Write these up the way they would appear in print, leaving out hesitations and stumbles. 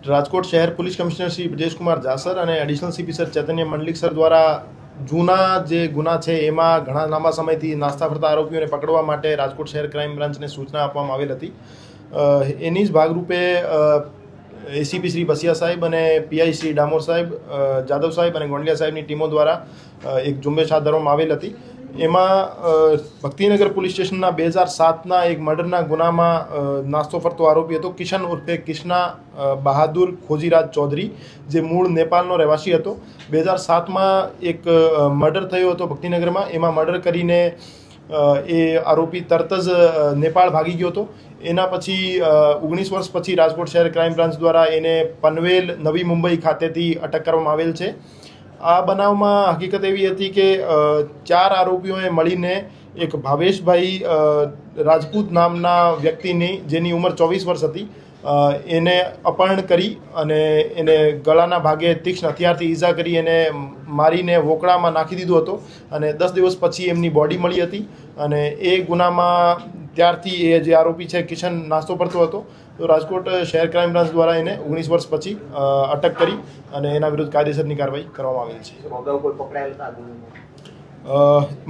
રાજકોટ શહેર police commissioner Shri Brajesh Kumar જાસર અને additional CP sir ચૈતન્ય મંડલિક sir દ્વારા જૂના જે ગુના છે એમાં ઘણા લાંબા સમયથી નાસ્તા ફરતા આરોપીઓને પકડવા માટે રાજકોટ શહેર ક્રાઇમ બ્રાન્ચને સૂચના આપવામાં આવેલ હતી. એની જ ભાગરૂપે એસીપી શ્રી બસિયા સાહેબ અને પીઆઈ શ્રી ડામોર સાહેબ, જાદવ સાહેબ અને ગોંડલિયા સાહેબની ટીમો દ્વારા એક ઝુંબેશ હાથ ધરવામાં આવેલ હતી. એમાં ભક્તિનગર પોલીસ સ્ટેશનના 2007ના એક મર્ડરના ગુનામાં નાસ્તો ફરતો આરોપી હતો કિશન ઉર્ફે કિશના બહાદુર ખોજીરાજ ચૌધરી, જે મૂળ નેપાળનો રહેવાસી હતો. 2007માં એક મર્ડર થયો હતો ભક્તિનગરમાં. એમાં મર્ડર કરીને એ આરોપી તરત જ નેપાળ ભાગી ગયો હતો. એના પછી 19 વર્ષ પછી રાજકોટ શહેર ક્રાઇમ બ્રાન્ચ દ્વારા એને પનવેલ નવી મુંબઈ ખાતેથી અટક કરવામાં આવેલ છે. આ બનાવમાં હકીકત એવી હતી કે 4 આરોપીઓએ મળીને એક ભાવેશભાઈ રાજપૂત નામના વ્યક્તિની, જેની ઉંમર 24 વર્ષ હતી, એને અપહરણ કરી અને એને ગળાના ભાગે તીક્ષ્ણ હથિયારથી ઈજા કરી એને મારીને વોકળામાં નાખી દીધો હતો. અને 10 દિવસ પછી એમની બોડી મળી હતી. અને એ ગુનામાં ત્યારથી એ જે આરોપી છે કિશન નાસ્તો પડતો હતો. તો રાજકોટ શહેર ક્રાઇમ બ્રાન્ચ દ્વારા એને 19 વર્ષ પછી અટક કરી અને એના વિરુદ્ધ કાયદેસરની કાર્યવાહી કરવામાં આવેલી છે.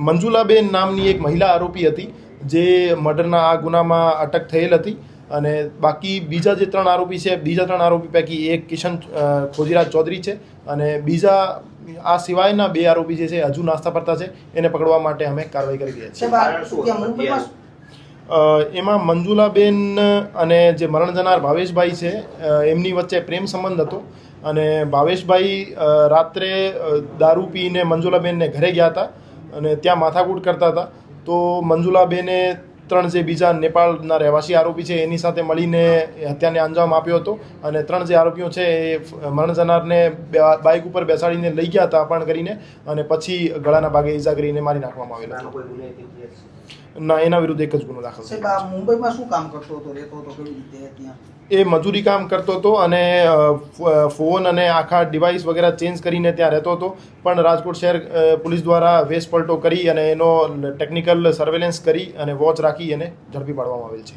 મંજુલાબેન નામની એક મહિલા આરોપી હતી જે મર્ડરના આ ગુનામાં અટક થયેલ હતી. અને બાકી બીજા જે 3 આરોપી છે, બીજા 3 આરોપી પૈકી એક કિશન ખોજીરાજ ચૌધરી છે અને બીજા આ સિવાયના 2 આરોપી જે છે હજુ નાસ્તા ફરતા છે, એને પકડવા માટે અમે કાર્યવાહી કરી રહ્યા છીએ. એમાં મંજુલાબેન અને જે મરણ જનાર ભાવેશભાઈ છે એમની વચ્ચે પ્રેમ સંબંધ હતો. અને ભાવેશભાઈ રાત્રે દારૂ પીને મંજુલાબેનને ઘરે ગયા હતા અને ત્યાં માથાકૂટ કરતા હતા. તો મંજુલાબેને 3 જે બીજા નેપાળના રહેવાસી આરોપી છે એની સાથે મળીને હત્યાને અંજામ આપ્યો હતો. અને 3 જે આરોપીઓ છે એ મરણ જનારને બાઇક ઉપર બેસાડીને લઈ ગયા હતા અપહરણ કરીને, અને પછી ગળાના ભાગે ઈજા કરીને મારી નાખવામાં આવેલો. ના, એના વિરુદ્ધ એક જ ગુનો દાખલ છે. મુંબઈમાં શું કામ કરતો હતો, રહેતો હતો, કેવી રીતે ત્યાં? એ મજૂરી કામ કરતો હતો અને ફોન અને આખા ડિવાઇસ વગેરે ચેન્જ કરીને ત્યાં રહેતો હતો. પણ રાજકોટ શહેર પોલીસ દ્વારા વેશ પલટો કરી અને એનો ટેકનિકલ સર્વેલન્સ કરી અને વોચ રાખી એને ઝડપી પાડવામાં આવેલ છે.